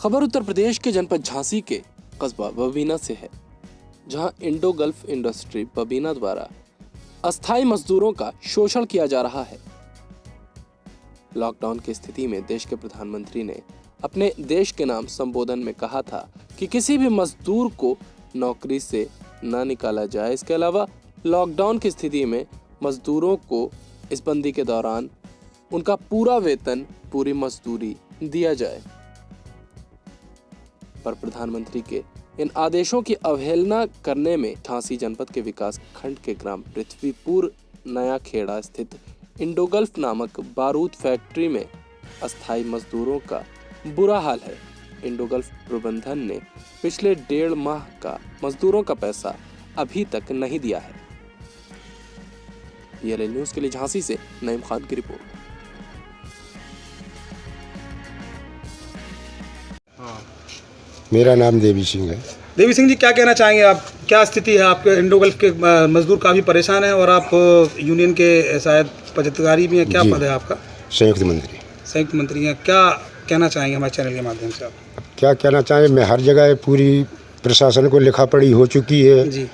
खबर उत्तर प्रदेश के जनपद झांसी के कस्बा बबीना से है, जहां इंडो गल्फ इंडस्ट्री बबीना द्वारा अस्थायी मजदूरों का शोषण किया जा रहा है। लॉकडाउन की स्थिति में देश के प्रधानमंत्री ने अपने देश के नाम संबोधन में कहा था कि किसी भी मजदूर को नौकरी से न निकाला जाए। इसके अलावा लॉकडाउन की स्थिति में मजदूरों को इस बंदी के दौरान उनका पूरा वेतन, पूरी मजदूरी दिया जाए। पर प्रधानमंत्री के इन आदेशों की अवहेलना करने में झांसी जनपद के विकास खंड के ग्राम पृथ्वीपुर नया खेड़ा स्थित इंडोगल्फ नामक बारूद फैक्ट्री में अस्थायी मजदूरों का बुरा हाल है। इंडोगल्फ प्रबंधन ने पिछले 1.5 माह का मजदूरों का पैसा अभी तक नहीं दिया है। PLA न्यूज़ के लिए झांसी से नईम खान की रिपोर्ट। मेरा नाम देवी सिंह है। देवी सिंह जी, क्या कहना चाहेंगे आप? क्या स्थिति है आपके? इंडोगल्फ के मजदूर काफ़ी परेशान हैं और आप यूनियन के शायद पदाधिकारी भी हैं। क्या पद है आपका? संयुक्त मंत्री। संयुक्त मंत्री हैं। क्या कहना चाहेंगे हमारे चैनल के माध्यम से आप? क्या कहना चाहें, मैं हर जगह पूरी प्रशासन को लिखा पढ़ी हो चुकी है जी।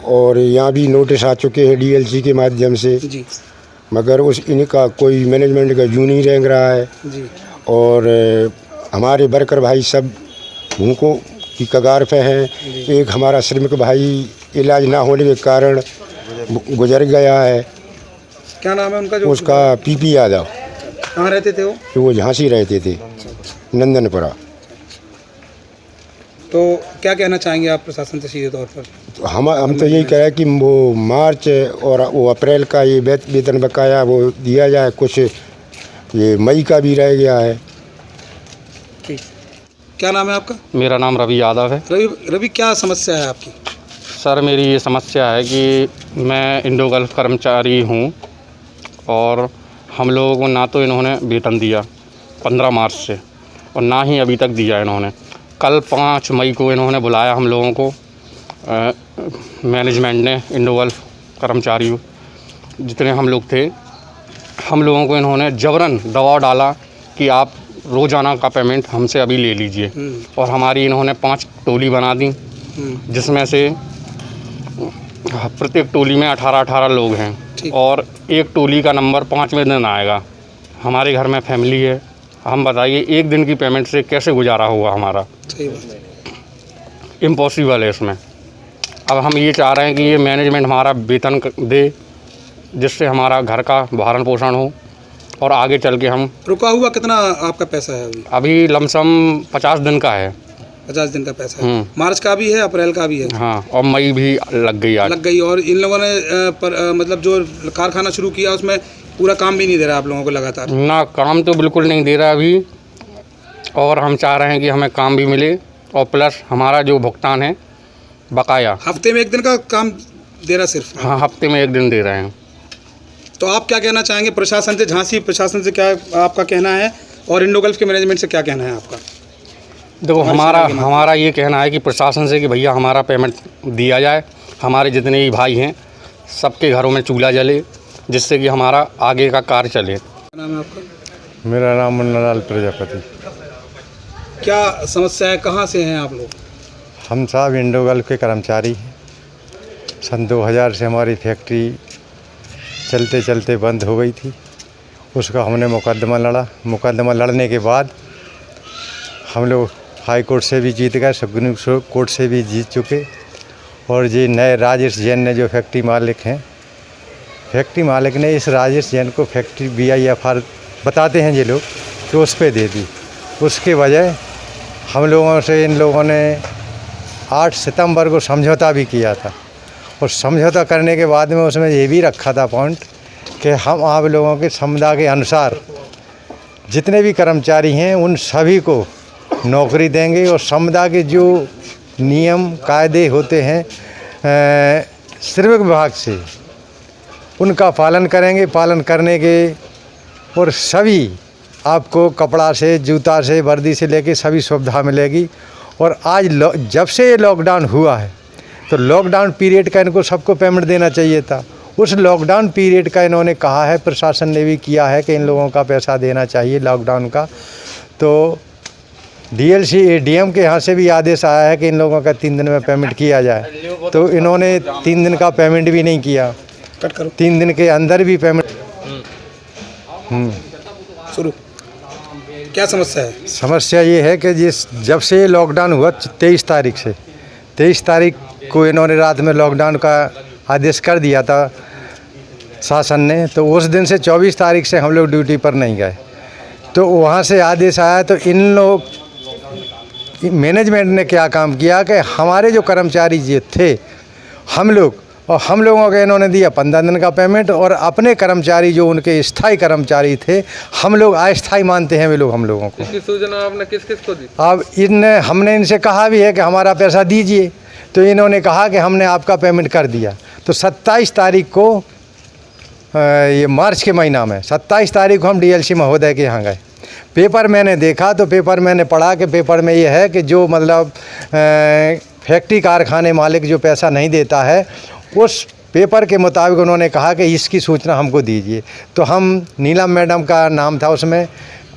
और यहाँ भी नोटिस आ चुके हैं DLC के माध्यम से जी। मगर इनका कोई मैनेजमेंट का जू नहीं रह रहा है जी। और हमारे वर्कर भाई सब भूखों की कगार पे हैं। एक हमारा श्रमिक भाई इलाज ना होने के कारण गुजर गया है। क्या नाम है उनका? उसका PP यादव। कहाँ रहते थे वो झांसी रहते थे, नंदनपुरा। तो क्या कहना चाहेंगे आप प्रशासन से सीधे तौर पर? तो हम तो यही कह रहे हैं कि वो मार्च और वो अप्रैल का ये वेतन बकाया वो दिया जाए। कुछ ये मई का भी रह गया है। ठीक। क्या नाम है आपका? मेरा नाम रवि यादव है। रवि, क्या समस्या है आपकी? सर, मेरी ये समस्या है कि मैं इंडोगल्फ कर्मचारी हूँ और हम लोगों को ना तो इन्होंने वेतन दिया 15 मार्च से और ना ही अभी तक दिया इन्होंने। कल 5 मई को इन्होंने बुलाया हम लोगों को, मैनेजमेंट ने, इंडोगल्फ कर्मचारी जितने हम लोग थे, हम लोगों को इन्होंने जबरन दबाव डाला कि आप रोज़ाना का पेमेंट हमसे अभी ले लीजिए। और हमारी इन्होंने 5 टोली बना दी, जिसमें से प्रत्येक टोली में 18 लोग हैं और एक टोली का नंबर 5वें दिन आएगा। हमारे घर में फैमिली है, हम बताइए एक दिन की पेमेंट से कैसे गुजारा होगा हमारा? इम्पॉसिबल है इसमें। अब हम ये चाह रहे हैं कि ये मैनेजमेंट हमारा वेतन दे, जिससे हमारा घर का भरण पोषण हो और आगे चल के हम। रुका हुआ कितना आपका पैसा है अभी? अभी लमसम 50 दिन का है। 50 दिन का पैसा है। मार्च का भी है, अप्रैल का भी है। हाँ, और मई भी लग गई आज। लग गई। और इन लोगों ने मतलब जो कारखाना शुरू किया उसमें पूरा काम भी नहीं दे रहा आप लोगों को लगातार? ना, काम तो बिल्कुल नहीं दे रहा अभी। और हम चाह रहे हैं कि हमें काम भी मिले और प्लस हमारा जो भुगतान है बकाया। हफ्ते में 1 दिन का काम दे रहा सिर्फ? हाँ, हफ्ते में 1 दिन दे रहे हैं। तो आप क्या कहना चाहेंगे प्रशासन से? झांसी प्रशासन से क्या आपका कहना है और इंडोगल्फ के मैनेजमेंट से क्या कहना है आपका? देखो, हमारा ये कहना है कि प्रशासन से कि भैया हमारा पेमेंट दिया जाए। हमारे जितने भी भाई हैं सबके घरों में चूल्हा जले, जिससे कि हमारा आगे का कार्य चले। क्या नाम है आपका? मेरा नाम मुन्नालाल प्रजापति। क्या समस्या है? कहाँ से हैं आप लोग? हम साहब इंडोगल्फ के कर्मचारी हैं। सन 2000 से हमारी फैक्ट्री चलते चलते बंद हो गई थी। उसका हमने मुकदमा लड़ा। मुकदमा लड़ने के बाद हम लोग हाई कोर्ट से भी जीत गए, सुप्रीम कोर्ट से भी जीत चुके। और ये नए राजेश जैन ने जो फैक्ट्री मालिक हैं, फैक्ट्री मालिक ने इस राजेश जैन को फैक्ट्री BIFR बताते हैं ये लोग, तो उस पर दे दी। उसके वजह हम लोगों से इन लोगों ने 8 सितंबर को समझौता भी किया था। और समझौता करने के बाद में उसमें ये भी रखा था पॉइंट कि हम आप लोगों के समुदाय के अनुसार जितने भी कर्मचारी हैं उन सभी को नौकरी देंगे और समुदाय के जो नियम कायदे होते हैं श्रमिक विभाग से, उनका पालन करेंगे। पालन करने के और सभी आपको कपड़ा से, जूता से, वर्दी से लेके सभी सुविधा मिलेगी। और आज जब से ये लॉकडाउन हुआ है तो लॉकडाउन पीरियड का इनको सबको पेमेंट देना चाहिए था। उस लॉकडाउन पीरियड का इन्होंने कहा है, प्रशासन ने भी किया है कि इन लोगों का पैसा देना चाहिए लॉकडाउन का। तो डीएलसी डीएम के यहाँ से भी आदेश आया है कि इन लोगों का 3 दिन में पेमेंट किया जाए, तो इन्होंने 3 दिन का पेमेंट भी नहीं किया। कट करो 3 दिन के अंदर भी पेमेंट। शुरू। क्या समस्या है? समस्या ये है कि जब से लॉकडाउन हुआ 23 तारीख से, 23 तारीख को इन्होंने रात में लॉकडाउन का आदेश कर दिया था शासन ने, तो उस दिन से 24 तारीख से हम लोग ड्यूटी पर नहीं गए। तो वहाँ से आदेश आया, तो इन लोग मैनेजमेंट ने क्या काम किया कि हमारे जो कर्मचारी जो थे हम लोगों को इन्होंने दिया 15 दिन का पेमेंट, और अपने कर्मचारी जो उनके स्थायी कर्मचारी थे हम लोग अस्थायी मानते हैं वे लोग हम लोगों को। इसकी सूचना आपने किस किस को दी? अब हमने इनसे कहा भी है कि हमारा पैसा दीजिए, तो इन्होंने कहा कि हमने आपका पेमेंट कर दिया। तो 27 तारीख को ये मार्च के महीना में 27 तारीख को हम डीएलसी महोदय के यहाँ गए। पेपर मैंने देखा, तो पेपर मैंने पढ़ा कि पेपर में ये है कि जो मतलब फैक्ट्री कारखाने मालिक जो पैसा नहीं देता है, उस पेपर के मुताबिक उन्होंने कहा कि इसकी सूचना हमको दीजिए। तो हम नीलम मैडम का नाम था उसमें,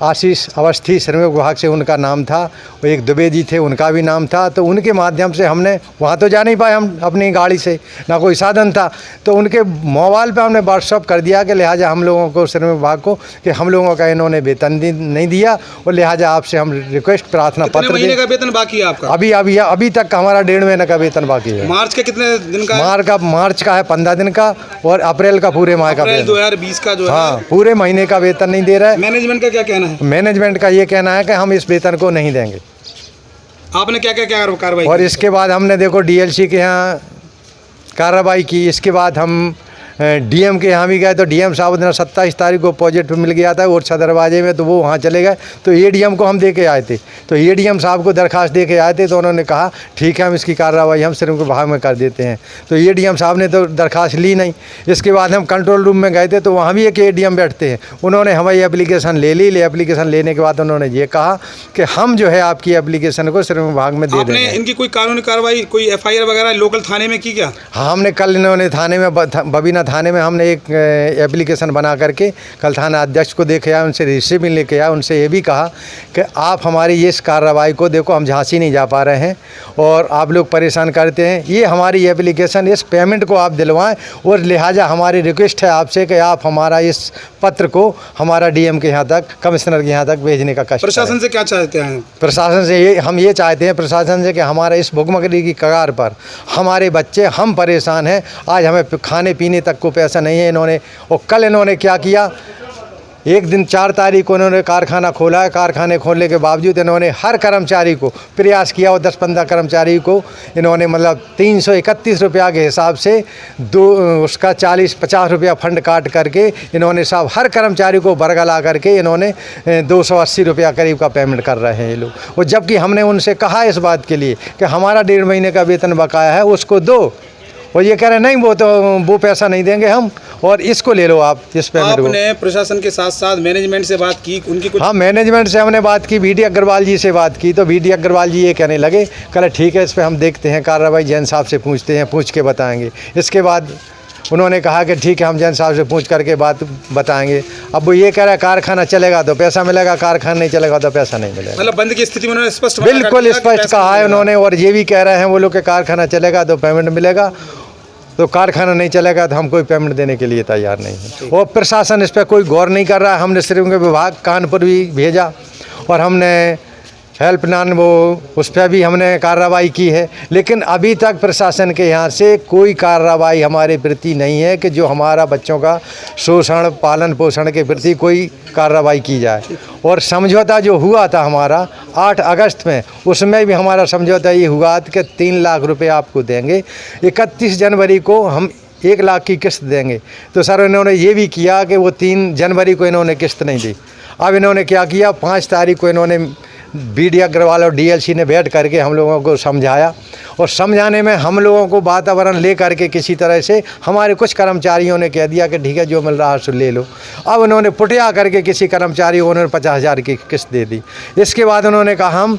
आशीष अवस्थी श्रमिक विभाग से उनका नाम था, वो एक दुबे जी थे उनका भी नाम था। तो उनके माध्यम से हमने वहाँ तो जा नहीं पाए हम अपनी गाड़ी से, ना कोई साधन था, तो उनके मोबाइल पे हमने व्हाट्सअप कर दिया कि लिहाजा हम लोगों को श्रमिक विभाग को कि हम लोगों का इन्होंने वेतन नहीं दिया, और लिहाजा आपसे हम रिक्वेस्ट प्रार्थना पत्र महीने का वेतन बाकी है आपका? अभी तक हमारा 1.5 महीने का वेतन बाकी है। मार्च के कितने दिन का? मार्च का है 15 दिन का, और अप्रैल का पूरे माह का वेतन 2020 का जो है। हाँ, पूरे महीने का वेतन नहीं दे रहा है। मैनेजमेंट का क्या कहना है? मैनेजमेंट का ये कहना है कि हम इस वेतन को नहीं देंगे। आपने क्या कार्रवाई? और इसके बाद हमने देखो डीएलसी के यहाँ कार्रवाई की। इसके बाद हम डीएम के यहाँ भी गए, तो डीएम साहब ने 27 तारीख को पॉजिटिव मिल गया था और दरवाजे में, तो वो वहाँ चले गए। तो एडीएम को हम दे के आए थे, तो एडीएम साहब को दरखास्त दे के आए थे, तो उन्होंने कहा ठीक है हम इसकी कार्रवाई हम श्रमिक विभाग में कर देते हैं। तो एडीएम साहब ने तो दरखास्त ली नहीं। इसके बाद हम कंट्रोल रूम में गए थे, तो वहाँ भी एक एडीएम बैठते हैं, उन्होंने हमारी एप्लीकेशन ले ली। एप्लीकेशन लेने के बाद उन्होंने ये कहा कि हम जो है आपकी एप्लीकेशन को श्रमिक विभाग में दे देंगे। इनकी कोई कानूनी कार्रवाई, कोई FIR वगैरह लोकल थाने में की क्या? हाँ, हमने कल इन्होंने थाने में बबीना थाने में हमने एक एप्लीकेशन बना करके कल थाना अध्यक्ष को देखे आए, उनसे रिसीव भी लेके आया। उनसे ये भी कहा कि आप हमारी इस कार्रवाई को देखो, हम झांसी नहीं जा पा रहे हैं और आप लोग परेशान करते हैं, ये हमारी एप्लीकेशन इस पेमेंट को आप दिलवाएं, और लिहाजा हमारी रिक्वेस्ट है आपसे कि आप हमारा इस पत्र को हमारा डीएम के यहाँ तक, कमिश्नर के यहाँ तक भेजने का कष्ट। प्रशासन से क्या चाहते हैं? प्रशासन से हम ये चाहते हैं प्रशासन से कि हमारा इस भुखमरी की कगार पर हमारे बच्चे, हम परेशान हैं। आज हमें खाने पीने तक को पैसा नहीं है इन्होंने। और कल इन्होंने क्या किया, एक दिन 4 तारीख को इन्होंने कारखाना खोला है। कारखाने खोलने के बावजूद इन्होंने हर कर्मचारी को प्रयास किया, और 10-15 कर्मचारी को इन्होंने मतलब 331 रुपया के हिसाब से उसका 40-50 रुपया फंड काट करके इन्होंने साहब हर कर्मचारी को बरगा ला करके इन्होंने 280 रुपया करीब का पेमेंट कर रहे हैं ये लोग। और जबकि हमने उनसे कहा इस बात के लिए कि हमारा 1.5 महीने का वेतन बकाया है उसको दो, और ये कह रहे नहीं वो पैसा नहीं देंगे हम, और इसको ले लो आप इस पेमेंट को। आपने प्रशासन के साथ साथ मैनेजमेंट से बात की, उनकी कुछ? हाँ, मैनेजमेंट से हमने बात की, VD अग्रवाल जी से बात की, तो VD अग्रवाल जी ये कहने लगे, कल ठीक है इस पर हम देखते हैं कार्रवाई, जैन साहब से पूछते हैं, पूछ के बताएंगे। इसके बाद उन्होंने कहा कि ठीक है हम जैन साहब से पूछ करके बात बताएंगे। अब वो ये कह रहा है कारखाना चलेगा तो पैसा मिलेगा, कारखाना नहीं चलेगा तो पैसा नहीं मिलेगा। मतलब बंद की स्थिति में उन्होंने स्पष्ट, बिल्कुल स्पष्ट कहा है उन्होंने। और ये भी कह रहे हैं वो लोग कि कारखाना चलेगा तो पेमेंट मिलेगा, तो कारखाना नहीं चलेगा तो हम कोई पेमेंट देने के लिए तैयार नहीं है। और प्रशासन इस पर कोई गौर नहीं कर रहा है। हमने श्रमिक विभाग कानपुर भी भेजा, और हमने हेल्पलाइन उस पर भी हमने कार्रवाई की है, लेकिन अभी तक प्रशासन के यहाँ से कोई कार्रवाई हमारे प्रति नहीं है कि जो हमारा बच्चों का शोषण पालन पोषण के प्रति कोई कार्रवाई की जाए। और समझौता जो हुआ था हमारा 8 अगस्त में, उसमें भी हमारा समझौता ये हुआ कि 3 लाख रुपए आपको देंगे, 31 जनवरी को हम 1 लाख की किस्त देंगे। तो सर इन्होंने ये भी किया कि वो 3 जनवरी को इन्होंने किस्त नहीं दी। अब इन्होंने क्या किया, 5 तारीख को इन्होंने VD अग्रवाल और DLC ने बैठ करके हम लोगों को समझाया, और समझाने में हम लोगों को वातावरण ले करके किसी तरह से हमारे कुछ कर्मचारियों ने कह दिया कि ठीक है जो मिल रहा है सो ले लो। अब उन्होंने पुटिया करके किसी कर्मचारी को उन्होंने 50,000 की किस्त दे दी। इसके बाद उन्होंने कहा हम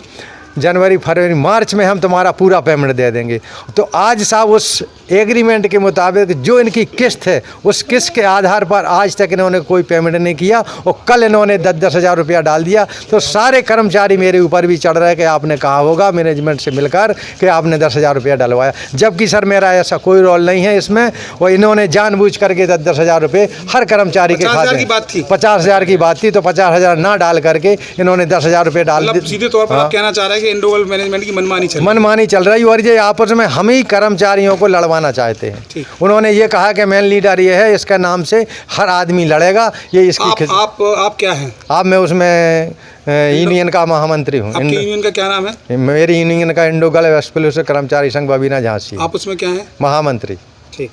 जनवरी फरवरी मार्च में हम तुम्हारा पूरा पेमेंट दे देंगे। तो आज साहब उस एग्रीमेंट के मुताबिक जो इनकी किस्त है उस किस्त के आधार पर आज तक इन्होंने कोई पेमेंट नहीं किया और कल इन्होंने 10-10 हज़ार रुपया डाल दिया। तो सारे कर्मचारी मेरे ऊपर भी चढ़ रहे हैं कि आपने कहा होगा मैनेजमेंट से मिलकर कि आपने 10 हज़ार रुपया डलवाया, जबकि सर मेरा ऐसा कोई रोल नहीं है इसमें। और इन्होंने जानबूझ करके 10-10 हज़ार रुपये हर कर्मचारी के 50,000 खाते की बात थी। 50,000 की बात थी, तो 50,000 ना डाल करके इन्होंने 10,000 रुपये डाल मतलब सीधे तौर पर आप कहना चाह रहे हैं कि इंडोगल्फ मैनेजमेंट की मनमानी चल रही है। मनमानी चल रही है और ये आपस में हम ही कर्मचारियों को लड़वाना चाहते हैं। ठीक। उन्होंने ये कहा कि मेन लीडर ये है, इसका नाम से हर आदमी लड़ेगा। ये इसकी आप क्या हैं? आप मैं उसमें यूनियन का महामंत्री हूँ। आपकी यूनियन का क्या नाम है? मेरी यूनियन का इंडोगल्फ एक्सक्लूसिव कर्मचारी संघ बबीना झांसी। आप उसमें क्या हैं? महामंत्री। ठीक।